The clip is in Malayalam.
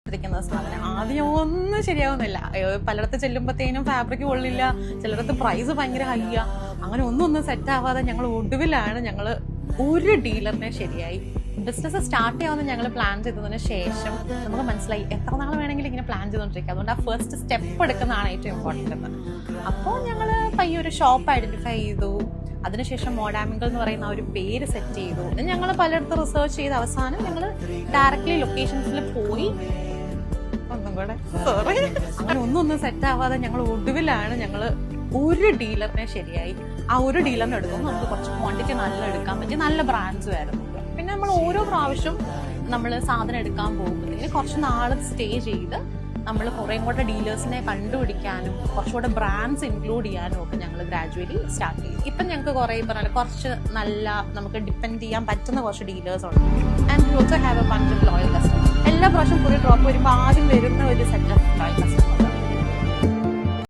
ഇരിക്കുന്ന സാധനം ആദ്യം ഒന്നും ശരിയാവുന്നില്ല. പലയിടത്ത് ചെല്ലുമ്പോഴത്തേനും ഫാബ്രിക് കൊള്ളില്ല, ചിലയിടത്ത് പ്രൈസ് ഭയങ്കര ഹൈയാ. അങ്ങനെ ഒന്നും സെറ്റ് ആവാതെ ഞങ്ങൾ ഒടുവിലാണ് ഞങ്ങൾ ഒരു ഡീലറിനെ ശരിയായി. ബിസിനസ് സ്റ്റാർട്ട് ചെയ്യാമെന്ന് ഞങ്ങൾ പ്ലാൻ ചെയ്തതിന് ശേഷം നമുക്ക് മനസ്സിലായി എത്ര നാൾ വേണമെങ്കിലും ഇങ്ങനെ പ്ലാൻ ചെയ്തുകൊണ്ടിരിക്കുക. അതുകൊണ്ട് ആ ഫസ്റ്റ് സ്റ്റെപ്പ് എടുക്കുന്നതാണ് ഏറ്റവും ഇമ്പോർട്ടൻ്റ് എന്ന്. അപ്പോൾ ഞങ്ങൾ പയ്യെ ഒരു ഷോപ്പ് ഐഡൻറ്റിഫൈ ചെയ്തു. അതിനുശേഷം മോഡാമിങ്കൽ എന്ന് പറയുന്ന ഒരു പേര് സെറ്റ് ചെയ്തു. ഞങ്ങൾ പലയിടത്ത് റിസർച്ച് ചെയ്ത് അവസാനം ഞങ്ങൾ ഡയറക്റ്റ്ലി ലൊക്കേഷൻസിൽ പോയി അങ്ങനെ ഒന്നും സെറ്റ് ആവാതെ ഞങ്ങൾ ഒടുവിലാണ് ഞങ്ങൾ ഒരു ഡീലറിനെ ശരിയായി. ആ ഒരു ഡീലറിനെ എടുക്കുമ്പോൾ നമുക്ക് കുറച്ച് ക്വാണ്ടിറ്റി നല്ല എടുക്കാൻ പറ്റി, നല്ല ബ്രാൻഡ്സും ആയിരുന്നു. പിന്നെ നമ്മൾ ഓരോ പ്രാവശ്യം നമ്മൾ സാധനം എടുക്കാൻ പോകുമ്പോഴത്തേക്ക് കുറച്ച് നാൾ സ്റ്റേ ചെയ്ത് നമ്മൾ കുറേ കൂടെ ഡീലേഴ്സിനെ കണ്ടുപിടിക്കാനും കുറച്ചുകൂടെ ബ്രാൻഡ്സ് ഇൻക്ലൂഡ് ചെയ്യാനും ഒക്കെ ഞങ്ങൾ ഗ്രാജുവലി സ്റ്റാർട്ട് ചെയ്യും. ഇപ്പം ഞങ്ങൾക്ക് കുറച്ച് നല്ല നമുക്ക് ഡിപ്പെൻഡ് ചെയ്യാൻ പറ്റുന്ന കുറച്ച് ഡീലേഴ്സ് ഉണ്ട്. And we also have a bunch of loyal customers. എല്ലാ പ്രാവശ്യം പുതിയ ഡ്രോപ്പ് വരുമ്പോൾ ആദ്യം വരുന്ന ഒരു സെറ്റപ്പ്